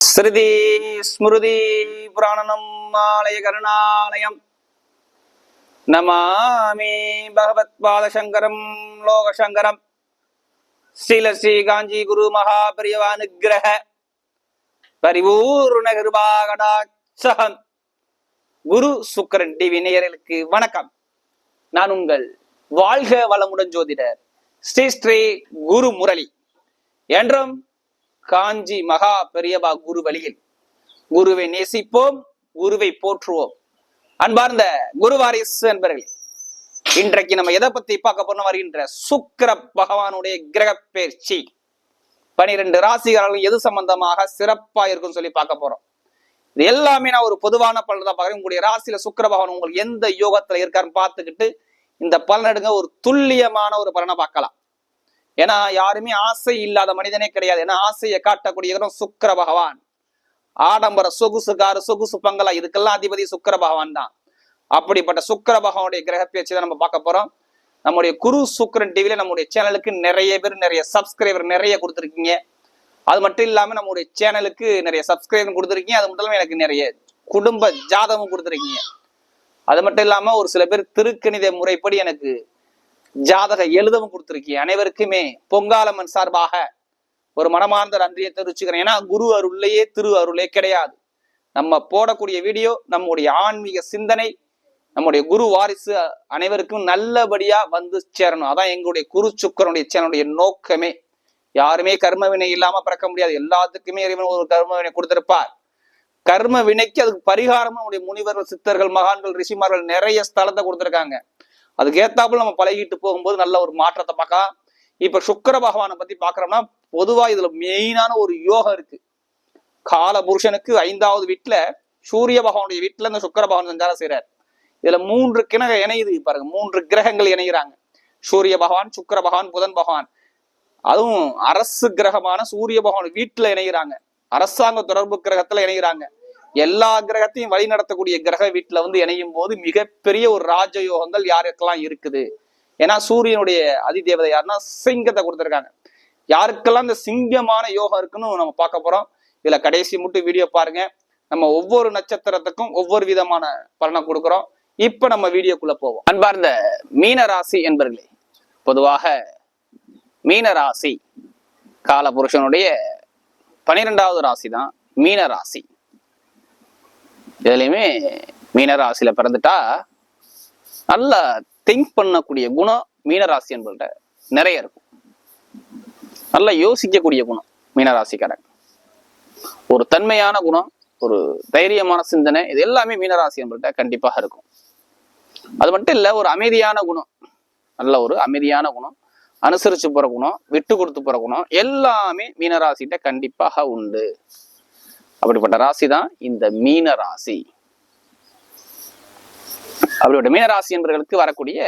ஸ்ருதி ஸ்மிருதி புராணனம் ஆலய கருணாலயம் நமாமி பகவத் பாதசங்கரம் லோகசங்கரம் ஸ்ரீ காஞ்சி குரு மகாபரியவானுகிரக பரிபூர்ண கிருபாகடாட்சகம். குரு சுக்கரன் டிவி நேயர்களுக்கு வணக்கம். நான் உங்கள் வாழ்க வளமுடன் ஜோதிடர் ஸ்ரீ குரு முரளி. என்றும் காஞ்சி மகா பெரியவா குரு வழியில் குருவை நேசிப்போம், குருவை போற்றுவோம். அன்பார்ந்த குரு வாரிசு என்பர்களே, இன்றைக்கு நம்ம எதை பத்தி பார்க்க போறோம்? வருகின்ற சுக்கிர பகவானுடைய கிரக பயிற்சி 12 ராசிகாரர்கள் எது சம்பந்தமாக சிறப்பா இருக்குன்னு சொல்லி பார்க்க போறோம். இது எல்லாமே நான் ஒரு பொதுவான பலன் தான் பார்க்குறேன். உங்களுடைய ராசியில சுக்கிர பகவான் உங்களுக்கு எந்த யோகத்துல இருக்காருன்னு பார்த்துக்கிட்டு இந்த பலன் எடுங்க. ஒரு துல்லியமான ஒரு பலனை பார்க்கலாம். ஏன்னா யாருமே ஆசை இல்லாத மனிதனே கிடையாது. ஏன்னா ஆசையை காட்டக்கூடிய சுக்கிர பகவான். ஆடம்பர சொகுசு காரு, சொகுசு பங்களா, இதுக்கெல்லாம் அதிபதி சுக்கிர பகவான் தான். அப்படிப்பட்ட சுக்கிர பகவானுடைய கிரக பேச்சு தான் நம்ம பார்க்க போறோம். நம்முடைய குரு சுக்கிரன் டிவில நம்முடைய சேனலுக்கு நிறைய பேர் நிறைய சப்ஸ்கிரைபர் நிறைய கொடுத்துருக்கீங்க. அது மட்டும் இல்லாம நம்முடைய சேனலுக்கு நிறைய சப்ஸ்கிரைபர் கொடுத்துருக்கீங்க. அது மட்டும் இல்லாம எனக்கு நிறைய குடும்ப ஜாதகம் கொடுத்துருக்கீங்க. அது மட்டும் இல்லாம ஒரு சில பேர் திருக்கணித முறைப்படி எனக்கு ஜாதக எழுதவும் கொடுத்திருக்கீங்க. அனைவருக்குமே பொங்காலம்மன் சார்பாக ஒரு மனமார்ந்த நன்றியை தெரிவிச்சுக்கிறேன். ஏன்னா குரு அருள்லையே திரு அருளே கிடையாது. நம்ம போடக்கூடிய வீடியோ நம்முடைய ஆன்மீக சிந்தனை, நம்முடைய குரு வாரிசு அனைவருக்கும் நல்லபடியா வந்து சேரணும். அதான் எங்களுடைய குரு சுக்கரனுடைய சேனலுடைய நோக்கமே. யாருமே கர்ம வினை இல்லாம பிறக்க முடியாது. எல்லாத்துக்குமே இறைவன் ஒரு கர்ம வினை கொடுத்திருப்பார். கர்ம வினைக்கு அதுக்கு பரிகாரமா நம்முடைய முனிவர்கள், சித்தர்கள், மகான்கள், ரிஷிமார்கள் நிறைய ஸ்தலத்தை கொடுத்திருக்காங்க. அதுக்கு ஏத்தாப்புல நம்ம பழகிட்டு போகும்போது நல்ல ஒரு மாற்றத்தை பார்க்கலாம். இப்ப சுக்கிர பகவானை பத்தி பாக்குறோம்னா, பொதுவா இதுல மெயினான ஒரு யோகம் இருக்கு. கால புருஷனுக்கு 5வது வீட்டுல சூரிய பகவானுடைய வீட்டுல இந்த சுக்கிர பகவான் சஞ்சாரம் செய்யறாரு. இதுல 3 கிணக இணையுது பாருங்க. 3 கிரகங்கள் இணைகிறாங்க. சூரிய பகவான், சுக்கிர பகவான், புதன் பகவான். அதுவும் அரசு கிரகமான சூரிய பகவான் வீட்டுல இணைகிறாங்க. அரசாங்க தொடர்பு கிரகத்துல இணைகிறாங்க. எல்லா கிரகத்தையும் வழி நடத்தக்கூடிய கிரக வீட்டுல இணையும் போது மிகப்பெரிய ஒரு ராஜயோகங்கள் யாருக்கெல்லாம் இருக்குது. ஏன்னா சூரியனுடைய அதிதேவதை யாருன்னா சிங்கத்தை கொடுத்துருக்காங்க. யாருக்கெல்லாம் இந்த சிங்கமான யோகம் இருக்குன்னு நம்ம பார்க்க போறோம். இதுல கடைசி மட்டும் வீடியோ பாருங்க. நம்ம ஒவ்வொரு நட்சத்திரத்துக்கும் ஒவ்வொரு விதமான பலனை கொடுக்குறோம். இப்ப நம்ம வீடியோக்குள்ள போவோம். அன்பார்ந்த மீன ராசி என்பர்களே, பொதுவாக மீன ராசி காலபுருஷனுடைய 12வது ராசி தான் மீன ராசி. இதுலயுமே மீனராசியில பிறந்துட்டா நல்லா திங்க் பண்ணக்கூடிய குணம் மீனராசி என்பது நிறைய இருக்கும். நல்லா யோசிக்கக்கூடிய குணம் மீனராசிக்காரங்க. ஒரு தன்மையான குணம், ஒரு தைரியமான சிந்தனை, இது எல்லாமே மீனராசி என்பது கண்டிப்பாக இருக்கும். அது மட்டும் இல்ல, ஒரு அமைதியான குணம், நல்ல ஒரு அமைதியான குணம், அனுசரிச்சு போற குணம், விட்டு கொடுத்து போற குணம் எல்லாமே மீனராசிட்ட கண்டிப்பாக உண்டு. அப்படிப்பட்ட ராசி தான் இந்த மீன ராசி. அப்படிப்பட்ட மீனராசி என்பவர்களுக்கு வரக்கூடிய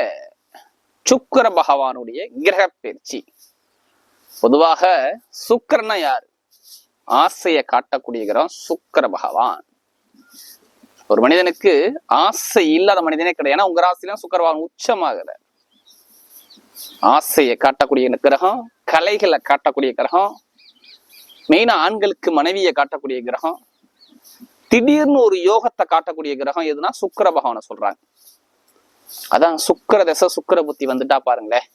சுக்கிர பகவானுடைய கிரக பயிற்சி. பொதுவாக சுக்கிரனா யாரு? ஆசையை காட்டக்கூடிய கிரகம் சுக்கிர பகவான். ஒரு மனிதனுக்கு ஆசை இல்லாத மனிதனே கிடையாது. ஏன்னா உங்க ராசியில சுக்கிர பகவான் உச்சமாகிற ஆசையை காட்டக்கூடிய கிரகம், கலைகளை காட்டக்கூடிய கிரகம், மெயினா ஆண்களுக்கு மனைவியை காட்டக்கூடிய கிரகம், திடீர்னு ஒரு யோகத்தை காட்டக்கூடிய கிரகம் எதுனா சுக்கிர பகவானை சொல்றாங்க. அதான் சுக்கிர தசை சுக்கிர புத்தி வந்துட்டா பாருங்களேன்,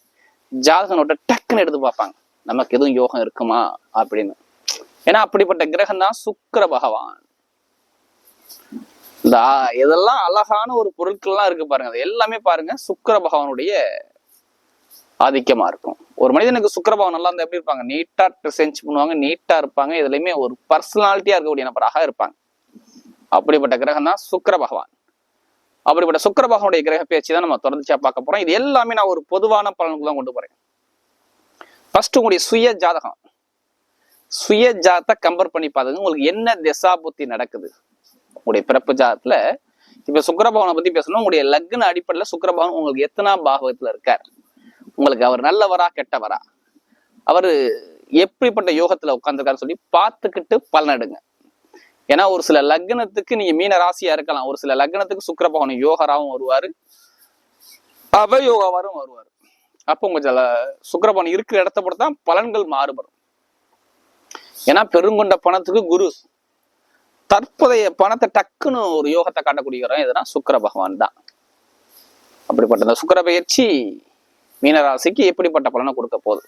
ஜாதகனோட டக்குன்னு எடுத்து பார்ப்பாங்க நமக்கு எதுவும் யோகம் இருக்குமா அப்படின்னு. ஏன்னா அப்படிப்பட்ட கிரகம் தான் சுக்கிர பகவான். இந்த இதெல்லாம் அழகான ஒரு பொருட்கள்லாம் இருக்கு பாருங்க, அது எல்லாமே பாருங்க சுக்கிர பகவானுடைய ஆதிக்கமா இருக்கும். ஒரு மனிதனுக்கு சுக்கிர பகவான் நல்லா இருந்தா எப்படி இருப்பாங்க? நீட்டா ட்ரெஸ் பண்ணுவாங்க, நீட்டா இருப்பாங்க, இதுலயுமே ஒரு பர்சனாலிட்டியா இருக்கக்கூடிய நபராக இருப்பாங்க. அப்படிப்பட்ட கிரகம் தான் சுக்கிர பகவான். அப்படிப்பட்ட சுக்கிர பகவானுடைய கிரக பேச்சு தான் நம்ம தொடர்ச்சியா பார்க்க போறோம். இது எல்லாமே நான் ஒரு பொதுவான பலனுக்கு தான் கொண்டு போறேன். ஃபர்ஸ்ட் உங்களுடைய சுய ஜாதகம், சுய ஜாதத்தை கம்பேர் பண்ணி பாருங்க. உங்களுக்கு என்ன திசா புத்தி நடக்குது உங்களுடைய பிறப்பு ஜாதத்துல. இப்ப சுக்கிர பகவானை பத்தி பேசணும். உங்களுடைய லக்ன அடிப்படையில சுக்கிர பகவான் உங்களுக்கு எத்தனாம் பாகவத்துல இருக்கார், உங்களுக்கு அவர் நல்லவரா கெட்டவரா, அவரு எப்படிப்பட்ட யோகத்துல உட்கார்ந்துருக்காரு சொல்லி பார்த்துக்கிட்டு பலனெடுங்க. ஏன்னா ஒரு சில லக்னத்துக்கு நீங்க மீன ராசியா இருக்கலாம், ஒரு சில லக்னத்துக்கு சுக்கிர பகவான் யோகராவும் வருவாரு, அவயோகாவாரும் வருவாரு. அப்போ உங்க சுக்கிர பகவான் இருக்கிற இடத்த பொறுத்தான் பலன்கள் மாறுபடும். ஏன்னா பெருங்கொண்ட பணத்துக்கு குரு, தற்போதைய பணத்தை டக்குன்னு ஒரு யோகத்தை காட்டக்கூடிய கிரகம் எதுனா சுக்கிர பகவான் தான். அப்படிப்பட்ட இந்த சுக்கிர பயிற்சி மீனராசிக்கு எப்படிப்பட்ட பலனை கொடுக்க போகுது,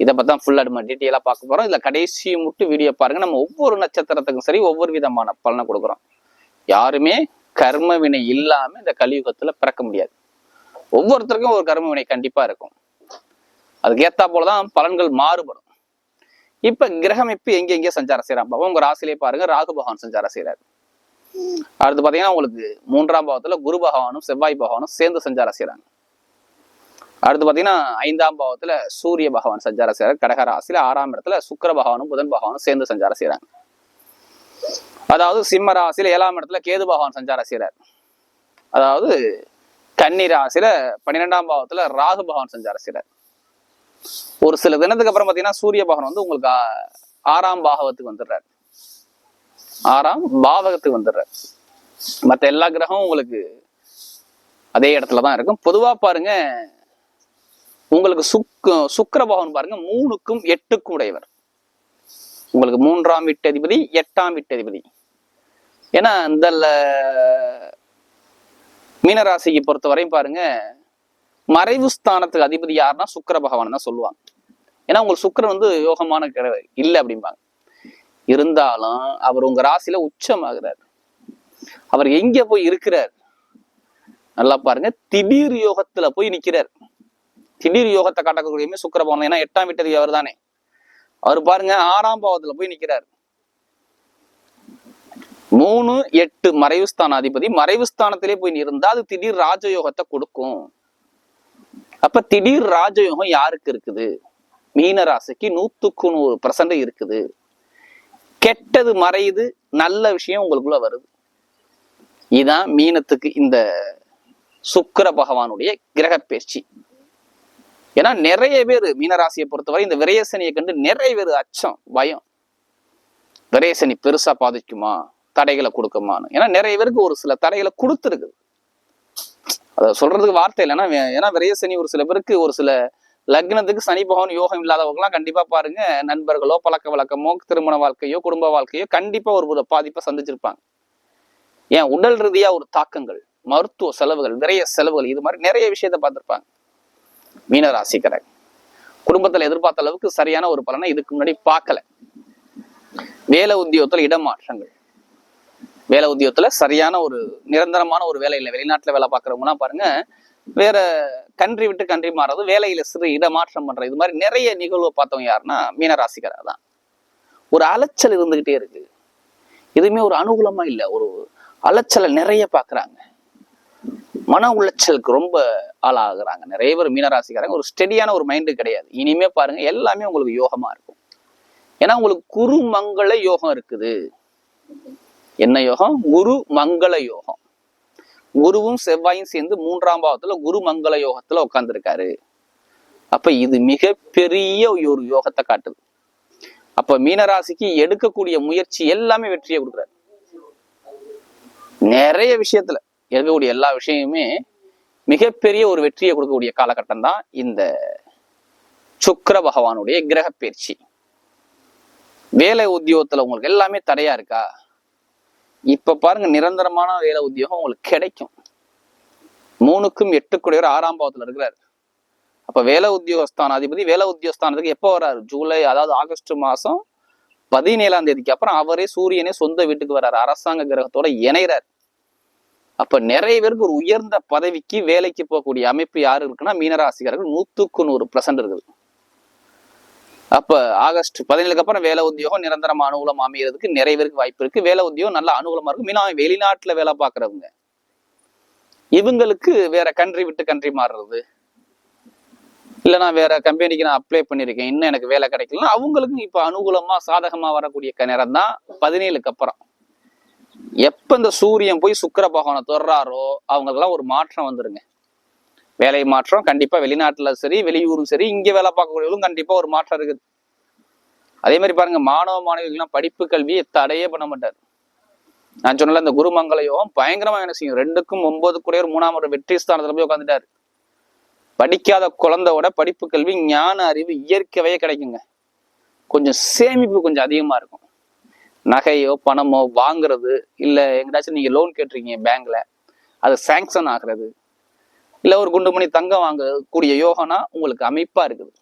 இதை பத்தி தான் ஃபுல்லா நம்ம டீட்டெயிலா பார்க்க போறோம். இதுல கடைசி மட்டும் வீடியோ பாருங்க. நம்ம ஒவ்வொரு நட்சத்திரத்துக்கும் சரி ஒவ்வொரு விதமான பலனை கொடுக்குறோம். யாருமே கர்ம வினை இல்லாம இந்த கலியுகத்துல பிறக்க முடியாது. ஒவ்வொருத்தருக்கும் ஒரு கர்ம வினை கண்டிப்பா இருக்கும். அதுக்கு ஏத்தா போலதான் பலன்கள் மாறுபடும். இப்ப கிரகமைப்பு எங்க சஞ்சாரம் செய்யறான் பாபா, உங்க ராசிலே பாருங்க. ராகு பகவான் சஞ்சாரம் செய்யறாரு. அடுத்து பாத்தீங்கன்னா உங்களுக்கு 3ஆம் பாவத்துல குரு பகவானும் செவ்வாய் பகவானும் சேர்ந்து சஞ்சாரம் செய்யறாங்க. அடுத்து பாத்தீங்கன்னா 5ஆம் பாவத்துல சூரிய பகவான் சஞ்சாரம் செய்யறாரு கடக ராசியில. 6ஆம் இடத்துல சுக்கிர பகவானும் புதன் பகவானும் சேர்ந்து சஞ்சாரம் செய்யறாங்க. அதாவது சிம்ம ராசியில 7ஆம் இடத்துல கேது பகவான் சஞ்சாரம் செய்யறாரு. அதாவது கன்னி ராசியில 12ஆம் பாவத்துல ராகு பகவான் சஞ்சாரம் செய்யறாரு. ஒரு சில தினத்துக்கு அப்புறம் பாத்தீங்கன்னா சூரிய பகவான் வந்து உங்களுக்கு 6ஆம் பாவத்துக்கு வந்துடுறாரு. 6ஆம் பாவகத்துக்கு வந்துடுறாரு. மற்ற எல்லா கிரகமும் உங்களுக்கு அதே இடத்துலதான் இருக்கும். பொதுவா பாருங்க, உங்களுக்கு சுக்கிர பகவான் பாருங்க 3க்கும் 8க்கும் உடையவர். உங்களுக்கு 3ஆம் வீட்டு அதிபதி 8ஆம் வீட்டு அதிபதி. ஏன்னா இந்த மீனராசிக்கு பொறுத்த வரையும் பாருங்க, மறைவு ஸ்தானத்துக்கு அதிபதி யாருன்னா சுக்கிர பகவான் தான் சொல்லுவாங்க. ஏன்னா உங்களுக்கு சுக்கிரன் வந்து யோகமான இல்லை அப்படிம்பாங்க. இருந்தாலும் அவர் உங்க ராசியில உச்சமாகிறார். அவர் எங்க போய் இருக்கிறார் நல்லா பாருங்க, திடீர் யோகத்துல போய் நிக்கிறார். திடீர் யோகத்தை காட்டக்கூடிய சுக்கிர பகவான். ஏன்னா 8ஆம் வீட்டு அதிபதி அவர் தானே. அவர் பாருங்க 6ஆம் பாவத்துல போய் நிக்கிறார். 3, 8 மறைவு ஸ்தான அதிபதி. மறைவு ஸ்தானத்திலே போய் இருந்தா அது திடீர் ராஜயோகத்தை கொடுக்கும். அப்ப திடீர் ராஜயோகம் யாருக்கு இருக்குது? மீனராசிக்கு 100% இருக்குது. கெட்டது மறையுது, நல்ல விஷயம் உங்களுக்குள்ள வருது. இதுதான் மீனத்துக்கு இந்த சுக்கிர பகவானுடைய கிரக பயிற்சி. ஏன்னா நிறைய பேர் மீனராசியை பொறுத்தவரை இந்த விரயசனியை கண்டு நிறைய பேர் அச்சம், பயம். விரயசனி பெருசா பாதிக்குமா, தடைகளை கொடுக்குமான்னு. ஏன்னா நிறைய பேருக்கு ஒரு சில தடைகளை கொடுத்துருக்குது. அதை சொல்றதுக்கு வார்த்தை இல்லைன்னா, ஏன்னா விரயசனி ஒரு சில பேருக்கு, ஒரு சில லக்னத்துக்கு சனி பகவான் யோகம் இல்லாதவங்கலாம் கண்டிப்பா பாருங்க, நண்பர்களோ பழக்க வழக்கமோ திருமண வாழ்க்கையோ குடும்ப வாழ்க்கையோ கண்டிப்பா ஒரு பாதிப்பை சந்திச்சிருப்பாங்க. ஏன் உடல் ரீதியா ஒரு தாக்கங்கள், மருத்துவ செலவுகள், விரைய செலவுகள், இது மாதிரி நிறைய விஷயத்த பார்த்திருப்பாங்க. மீனராசிக்காரங்க குடும்பத்துல எதிர்பார்த்த அளவுக்கு சரியான ஒரு பலனை இதுக்கு முன்னாடி பார்க்கல. வேலை உத்தியோகத்துல இடமாற்றங்கள், வேலை உத்தியோகத்துல சரியான ஒரு நிரந்தரமான ஒரு வேலை இல்லை. வெளிநாட்டுல வேலை பார்க்கறவங்கலாம் பாருங்க, வேற கண்ட்ரி விட்டு கண்ட்ரி மாறது, வேலையில சிறு இடமாற்றம் பண்ற, இது மாதிரி நிறைய நிகழ்வை பார்த்தவங்க யாருன்னா மீனராசிக்காரர் தான். ஒரு அலைச்சல் இருந்துகிட்டே இருக்கு. எதுவுமே ஒரு அனுகூலமா இல்லை. ஒரு அலைச்சலை நிறைய பாக்குறாங்க. மன உளைச்சலுக்கு ரொம்ப ஆளாகிறாங்க நிறைய பேர் மீனராசிக்காரங்க. ஒரு ஸ்டெடியான ஒரு மைண்டு கிடையாது. இனிமே பாருங்க எல்லாமே உங்களுக்கு யோகமா இருக்கும். ஏன்னா உங்களுக்கு குரு மங்கள யோகம் இருக்குது. என்ன யோகம்? குரு மங்கள யோகம். குருவும் செவ்வாயும் சேர்ந்து 3ஆம் பாவத்துல குரு மங்கள யோகத்துல உட்கார்ந்துருக்காரு. அப்ப இது மிகப்பெரிய ஒரு யோகத்தை காட்டுது. அப்ப மீனராசிக்கு எடுக்கக்கூடிய முயற்சி எல்லாமே வெற்றியை கொடுக்குறாரு. நிறைய விஷயத்துல இருக்கக்கூடிய எல்லா விஷயமுமே மிகப்பெரிய ஒரு வெற்றியை கொடுக்கக்கூடிய காலகட்டம் தான் இந்த சுக்கிர பகவானுடைய கிரக பயிற்சி. வேலை உத்தியோகத்துல உங்களுக்கு எல்லாமே தடையா இருக்கா? இப்ப பாருங்க, நிரந்தரமான வேலை உத்தியோகம் உங்களுக்கு கிடைக்கும். 3க்கும் 8 6ஆம் பாவத்துல இருக்கிறாரு. அப்ப வேலை உத்தியோகஸ்தான அதிபதி வேலை உத்தியோகஸ்தானத்துக்கு எப்போ வர்றாரு? ஜூலை, அதாவது ஆகஸ்ட் மாசம் 17ஆம் தேதிக்கு அப்புறம் அவரே சூரியனே சொந்த வீட்டுக்கு வர்றாரு. அரசாங்க கிரகத்தோட இணைகிறார். அப்ப நிறைய பேருக்கு ஒரு உயர்ந்த பதவிக்கு வேலைக்கு போகக்கூடிய அமைப்பு யாரு இருக்குன்னா மீனராசிக்காரர்கள் 100% இருக்குது. அப்ப ஆகஸ்ட் 17க்கு அப்புறம் வேலை உத்தியோகம் நிரந்தரமா அனுகூலம் அமைகிறதுக்கு நிறைய பேருக்கு வாய்ப்பு இருக்கு. வேலை உத்தியோகம் நல்ல அனுகூலமா இருக்கும். மீனா வெளிநாட்டுல வேலை பார்க்கறவங்க, இவங்களுக்கு வேற கண்ட்ரி விட்டு கண்ட்ரி மாறுறது, இல்லைன்னா வேற கம்பெனிக்கு நான் அப்ளை பண்ணிருக்கேன் இன்னும் எனக்கு வேலை கிடைக்கலன்னா அவங்களுக்கும் இப்ப அனுகூலமா சாதகமா வரக்கூடிய நேரம் தான் 17க்கு அப்புறம். எப்ப இந்த சூரியன் போய் சுக்கிர பகவானை தொடர்றாரோ அவங்களுக்கெல்லாம் ஒரு மாற்றம் வந்துருங்க. வேலை மாற்றம் கண்டிப்பா. வெளிநாட்டுல சரி வெளியூரும் சரி, இங்க வேலை பார்க்கக்கூடியவங்களும் கண்டிப்பா ஒரு மாற்றம் இருக்குது. அதே மாதிரி பாருங்க, மாணவ மாணவிகள்லாம் படிப்பு கல்வியை தடையே பண்ண மாட்டாரு. நான் சொன்னல இந்த குருமங்கள யோகம் பயங்கரமா என்ன செய்யும்? 2க்கும் 9 3ஆம் ஒரு வெற்றி ஸ்தானத்துல போய் உட்காந்துட்டாரு. படிக்காத குழந்தையோட படிப்பு கல்வி ஞான அறிவு இயற்கையே கிடைக்குங்க. கொஞ்சம் சேமிப்பு கொஞ்சம் அதிகமா இருக்கும். நகையோ பணமோ வாங்குறது, இல்லை எங்கேயாச்சும் நீங்க லோன் கேட்டிருக்கீங்க பேங்க்ல, அது சாங்ஷன் ஆகுறது, இல்லை ஒரு குண்டு மணி தங்கம் வாங்கக்கூடிய யோகனா உங்களுக்கு அமைப்பா இருக்குது.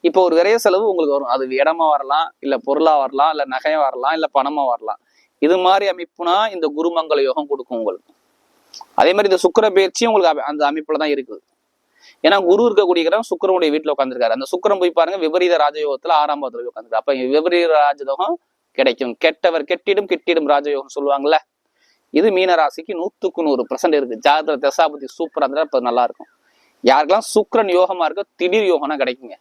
இப்போ ஒரு விரைய செலவு உங்களுக்கு வரும். அது இடமா வரலாம், இல்லை பொருளா வரலாம், இல்லை நகையா வரலாம், இல்லை பணமா வரலாம். இது மாதிரி அமைப்புனா இந்த குருமங்கள யோகம் கொடுக்கும் உங்களுக்கு. அதே மாதிரி இந்த சுக்கிர பயிற்சியும் உங்களுக்கு அந்த அமைப்புல தான் இருக்குது. ஏன்னா குரு இருக்கக்கூடிய கிரகம் சுக்கிரனுடைய வீட்டுல உட்காந்துருக்காரு. அந்த சுக்கிரன் போய் பாருங்க விபரீத ராஜயோகத்துல 6ஆம் பாவத்துல உட்காந்துருக்காரு. அப்ப விபரீத ராஜயோகம் கிடைக்கும். கெட்டவர் கெட்டிடும் கிட்டிடும் ராஜயோகம் சொல்லுவாங்கல்ல. இது மீன ராசிக்கு 100% இருக்கு. ஜாதகத்துல தசாபதி சூப்பரா இருந்தா இப்ப நல்லா இருக்கும். யாருக்கெல்லாம் சுக்கிரன் யோகமா இருக்கோ திடீர் யோகம்னா கிடைக்குங்க.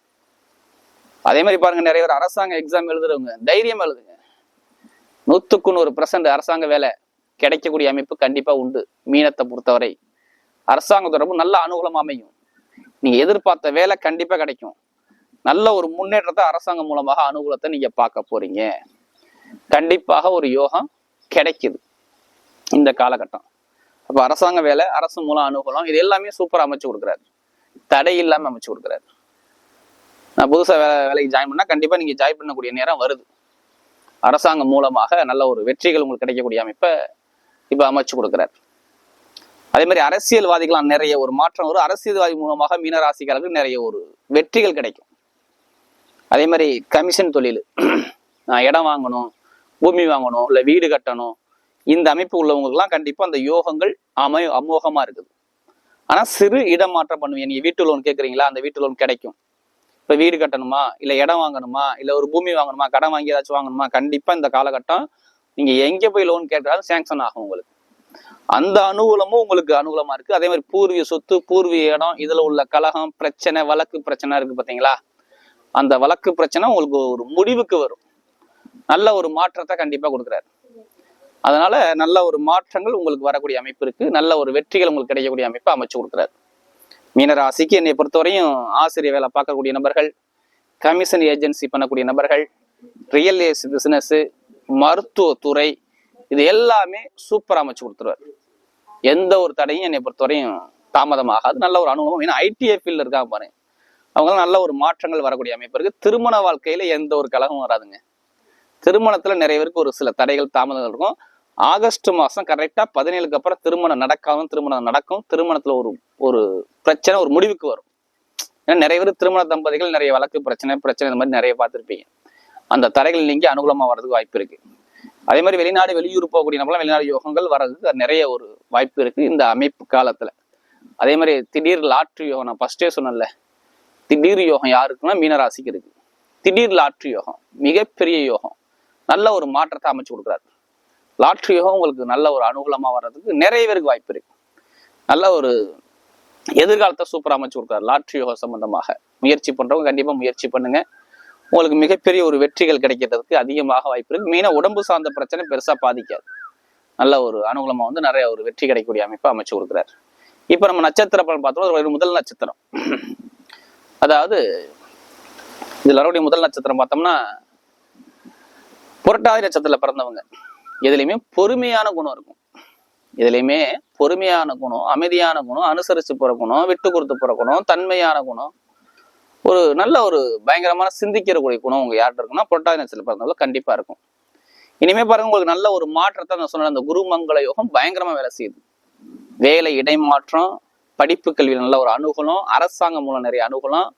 அதே மாதிரி பாருங்க, நிறைய பேர் அரசாங்க எக்ஸாம் எழுதுறவங்க தைரியம் எழுதுங்க. 100% அரசாங்க வேலை கிடைக்கக்கூடிய அமைப்பு கண்டிப்பா உண்டு. மீனத்தை பொறுத்தவரை அரசாங்க தொடர்பு நல்ல அனுகூலம் அமையும். நீங்க எதிர்பார்த்த வேலை கண்டிப்பா கிடைக்கும். நல்ல ஒரு முன்னேற்றத்தை அரசாங்கம் மூலமாக அனுகூலத்தை நீங்க பார்க்க போறீங்க. கண்டிப்பாக ஒரு யோகம் கிடைக்குது இந்த காலகட்டம். அப்ப அரசாங்க வேலை, அரசு மூலம் அனுகூலம், இது எல்லாமே சூப்பரா அமைச்சு கொடுக்குறாரு. தடை இல்லாம அமைச்சு கொடுக்குறாரு. நான் புதுசா வேலைக்கு ஜாயின் பண்ணா கண்டிப்பா நீங்க ஜாயின் பண்ணக்கூடிய நேரம் வருது. அரசாங்கம் மூலமாக நல்ல ஒரு வெற்றிகள் உங்களுக்கு கிடைக்கக்கூடிய அமைப்பை இப்ப அமைச்சு கொடுக்குறாரு. அதே மாதிரி அரசியல்வாதிகளாம் நிறைய ஒரு மாற்றம் வரும். அரசியல்வாதி மூலமாக மீனராசிக்காரர்களுக்கு நிறைய ஒரு வெற்றிகள் கிடைக்கும். அதே மாதிரி கமிஷன் தொழில், நான் இடம் வாங்கணும், பூமி வாங்கணும், இல்லை வீடு கட்டணும், இந்த அமைப்பு உள்ளவங்களுக்குலாம் கண்டிப்பா அந்த யோகங்கள் அமோகமா இருக்குது. ஆனா சிறு இடம் மாற்றம் பண்ணுவீங்க. நீங்க வீட்டு லோன் கேட்குறீங்களா, அந்த வீட்டு லோன் கிடைக்கும். இப்ப வீடு கட்டணுமா, இல்ல இடம் வாங்கணுமா, இல்ல ஒரு பூமி வாங்கணுமா, கடன் வாங்கி ஏதாச்சும் வாங்கணுமா, கண்டிப்பா இந்த காலகட்டம் நீங்க எங்க போய் லோன் கேட்டாலும் சாங்ஷன் ஆகும் உங்களுக்கு. அந்த அனுகூலமும் உங்களுக்கு அனுகூலமா இருக்கு. அதே மாதிரி பூர்வீக சொத்து, பூர்வீக இடம், இதுல உள்ள கலகம் பிரச்சனை, வழக்கு பிரச்சனை இருக்கு பாத்தீங்களா, அந்த வழக்கு பிரச்சனை உங்களுக்கு ஒரு முடிவுக்கு வரும். நல்ல ஒரு மாற்றத்தை கண்டிப்பா கொடுக்குறாரு. அதனால நல்ல ஒரு மாற்றங்கள் உங்களுக்கு வரக்கூடிய அமைப்பு இருக்கு. நல்ல ஒரு வெற்றிகள் உங்களுக்கு கிடைக்கக்கூடிய அமைப்பை அமைச்சு கொடுக்குறாரு. மீனராசிக்கு என்னை பொறுத்தவரையும் ஆசிரியர் வேலை பார்க்கக்கூடிய நபர்கள், கமிஷன் ஏஜென்சி பண்ணக்கூடிய நபர்கள், ரியல் எஸ்டேட் பிசினஸ், மருத்துவத்துறை, இது எல்லாமே சூப்பரா அமைச்சு கொடுத்துருவார். எந்த ஒரு தடையும் என்னை பொறுத்தவரையும் தாமதமாகாது. நல்ல ஒரு அனுபவம். ஏன்னா ஐடிஐ ஃபீல்ட்ல இருக்காங்க பாருங்க, அவங்க நல்ல ஒரு மாற்றங்கள் வரக்கூடிய அமைப்பு இருக்கு. திருமண வாழ்க்கையில எந்த ஒரு கலகமும் வராதுங்க. திருமணத்துல நிறைய பேருக்கு ஒரு சில தடைகள் தாமதங்கள் இருக்கும். ஆகஸ்ட் மாசம் கரெக்டா 17க்கு அப்புறம் திருமணம் நடக்கும். திருமணத்துல ஒரு பிரச்சனை ஒரு முடிவுக்கு வரும். ஏன்னா நிறைய பேர் திருமண தம்பதிகள் நிறைய வழக்கு பிரச்சனை இந்த மாதிரி நிறைய பார்த்துருப்பீங்க. அந்த தடைகள் நீங்க அனுகூலமா வர்றதுக்கு வாய்ப்பு இருக்கு. அதே மாதிரி வெளிநாடு வெளியூர் போகக்கூடிய நம்மளாம் வெளிநாடு யோகங்கள் வர்றதுக்கு நிறைய ஒரு வாய்ப்பு இருக்கு இந்த அமைப்பு காலத்துல. அதே மாதிரி திடீர் லாட்ரி யோகம், நான் ஃபர்ஸ்டே சொன்னேன்ல, திடீர் யோகம் யாருக்குன்னா மீனராசிக்கு இருக்கு. திடீர் லாட்ரி யோகம் மிகப்பெரிய யோகம், நல்ல ஒரு மாற்றத்தை அமைச்சு கொடுக்குறாரு. லாட்ரி யோகம் உங்களுக்கு நல்ல ஒரு அனுகூலமா வர்றதுக்கு நிறைய பேருக்கு வாய்ப்பு இருக்கு. நல்ல ஒரு எதிர்காலத்தை சூப்பரா அமைச்சு கொடுக்குறாரு. லாட்ரி யோகம் சம்பந்தமாக முயற்சி பண்றவங்க கண்டிப்பா முயற்சி பண்ணுங்க. உங்களுக்கு மிகப்பெரிய ஒரு வெற்றிகள் கிடைக்கிறதுக்கு அதிகமாக வாய்ப்பு இருக்கு. மெயினா உடம்பு சார்ந்த பிரச்சனை பெருசா பாதிக்காது. நல்ல ஒரு அனுகூலமா நிறைய ஒரு வெற்றி கிடைக்கக்கூடிய அமைப்பை அமைச்சு கொடுக்குறாரு. இப்ப நம்ம நட்சத்திர பலன் பார்த்தோம். ஒரு முதல் நட்சத்திரம், அதாவது இதுல வரக்கூடிய முதல் நட்சத்திரம் பார்த்தோம்னா புரட்டாதி நட்சத்திரத்துல பிறந்தவங்க. எதுலையுமே பொறுமையான குணம் இருக்கும். எதுலையுமே பொறுமையான குணம், அமைதியான குணம், அனுசரிச்சு போற குணம், விட்டு கொடுத்து போற குணம், தன்மையான குணம், ஒரு நல்ல ஒரு பயங்கரமான சிந்திக்கிறக்கூடிய குணம் உங்க யார்கிட்ட இருக்குன்னா புரட்டாதி நட்சத்திரத்துல பிறந்தவங்க கண்டிப்பா இருக்கும். இனிமே பாருங்க, உங்களுக்கு நல்ல ஒரு மாற்றத்தை நான் சொன்ன அந்த குருமங்கள யோகம் பயங்கரமா வேலை செய்யுது. வேலை இடைமாற்றம், படிப்பு கல்வியில் நல்ல ஒரு அனுகூலம், அரசாங்கம் மூலம் நிறைய அனுகூலம்,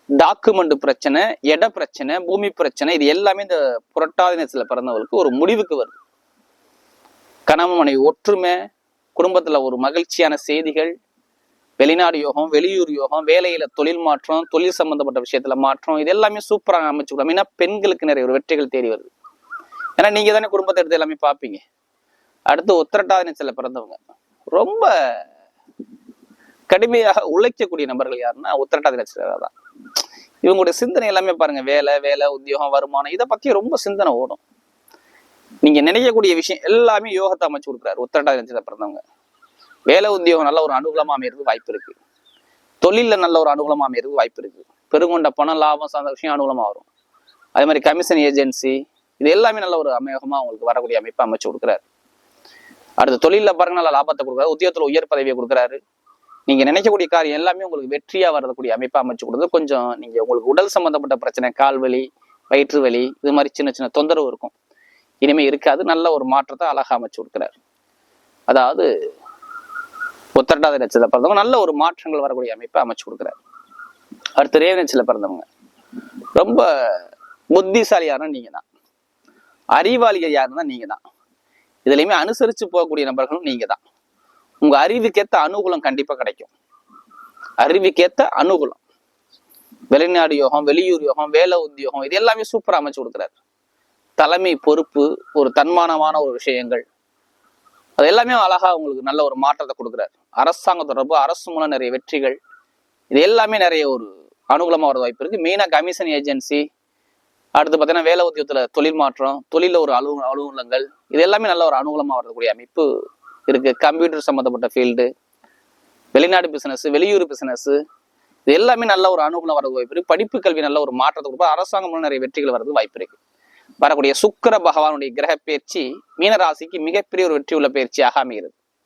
டாக்குமெண்ட் பிரச்சனை, இட பிரச்சனை, பூமி பிரச்சனை, இது எல்லாமே இந்த புரட்டாதி நட்சத்திரத்துல பிறந்தவங்களுக்கு ஒரு முடிவுக்கு வருது. கணவன் மனைவி ஒற்றுமை, குடும்பத்துல ஒரு மகிழ்ச்சியான செய்திகள், வெளிநாடு யோகம், வெளியூர் யோகம், வேலையில தொழில் மாற்றம், தொழில் சம்பந்தப்பட்ட விஷயத்துல மாற்றம், இது எல்லாமே சூப்பராக அமைச்சுக்கலாம். ஏன்னா பெண்களுக்கு நிறைய ஒரு வெற்றிகள் தேடி வருது. ஏன்னா நீங்க தானே குடும்பத்தை எடுத்து எல்லாமே பார்ப்பீங்க. அடுத்து உத்திரட்டாதி நட்சத்திரத்துல பிறந்தவங்க ரொம்ப கடுமையாக உழைக்கக்கூடிய நபர்கள் யாருன்னா உத்திரட்டாதி நட்சத்திரம் தான். இவங்களுடைய சிந்தனை எல்லாமே பாருங்க, வேலை உத்தியோகம், வருமானம், இதை பத்தி ரொம்ப சிந்தனை ஓடும். நீங்க நினைக்கக்கூடிய விஷயம் எல்லாமே யோகத்தை அமைச்சு கொடுக்குறாரு. உத்திரட்டாதி நட்சத்திரத்துல பிறந்தவங்க வேலை உத்தியோகம் நல்ல ஒரு அனுகூலமா அமையிறதுக்கு வாய்ப்பு இருக்கு. தொழில நல்ல ஒரு அனுகூலமா அமையிறதுக்கு வாய்ப்பு இருக்கு. பெருங்கொண்ட பணம், லாபம் சார்ந்த விஷயம் அனுகூலமா வரும். அதே மாதிரி கமிஷன் ஏஜென்சி, இது எல்லாமே நல்ல ஒரு அமேகமா உங்களுக்கு வரக்கூடிய அமைப்பை அமைச்சு கொடுக்குறாரு. அடுத்த தொழில பாருங்க நல்ல லாபத்தை கொடுக்குறாரு. உத்தியோகத்துல உயர் பதவியை கொடுக்குறாரு. நீங்க நினைக்கக்கூடிய காரியம் எல்லாமே உங்களுக்கு வெற்றியா வரக்கூடிய அமைப்பை அமைச்சு கொடுக்குறது. கொஞ்சம் நீங்க உங்களுக்கு உடல் சம்பந்தப்பட்ட பிரச்சனை, கால் வலி, வயிற்று வலி, இது மாதிரி சின்ன சின்ன தொந்தரவு இருக்கும். இனிமே இருக்காது. நல்ல ஒரு மாற்றத்தை அழகா அமைச்சு கொடுக்கிறார். அதாவது உத்திரட்டாதி நட்சத்திரத்துல பிறந்தவங்க நல்ல ஒரு மாற்றங்கள் வரக்கூடிய அமைப்பை அமைச்சு கொடுக்கிறார். அடுத்து ரேவதி நட்சத்திரத்துல பிறந்தவங்க ரொம்ப புத்திசாலியான நீங்க தான், அறிவாளிகள் யாருன்னா நீங்க தான், இதுலயுமே அனுசரிச்சு போகக்கூடிய நபர்களும் நீங்க தான். உங்க அறிவுக்கேத்த அனுகூலம் கண்டிப்பா கிடைக்கும். அறிவுக்கேத்த அனுகூலம், வெளிநாடு யோகம், வெளியூர் யோகம், வேலை உத்தியோகம், இது எல்லாமே சூப்பரா அமைச்சு கொடுக்குறாரு. தலைமை பொறுப்பு, ஒரு தன்மானமான ஒரு விஷயங்கள், அது எல்லாமே அழகா உங்களுக்கு நல்ல ஒரு மாற்றத்தை கொடுக்குறாரு. அரசாங்க தொடர்பு, அரசு மூலம் நிறைய வெற்றிகள், இது எல்லாமே நிறைய ஒரு அனுகூலமா வர வாய்ப்பு இருக்கு. மெயினா கமிஷன் ஏஜென்சி, அடுத்து பார்த்தீங்கன்னா வேலை உத்தியோகத்துல தொழில் மாற்றம், தொழில ஒரு அலுவலகங்கள், இது எல்லாமே நல்ல ஒரு அனுகூலமா வரக்கூடிய அமைப்பு இருக்கு. கம்ப்யூட்டர் சம்மந்தப்பட்ட ஃபீல்டு, வெளிநாடு பிசினஸ், வெளியூர் பிசினஸ், இது எல்லாமே நல்ல ஒரு அனுகூலம் வரது வாய்ப்பு இருக்கு. படிப்பு கல்வி நல்ல ஒரு மாற்றத்தை கொடுப்பா. அரசாங்கம் மூலம் நிறைய வெற்றிகள் வரது வாய்ப்பு இருக்கு. வரக்கூடிய சுக்கிர பகவானுடைய கிரக பயிற்சி மீன ராசிக்கு மிகப்பெரிய ஒரு வெற்றி உள்ள பயிற்சியாக அமைகிறது.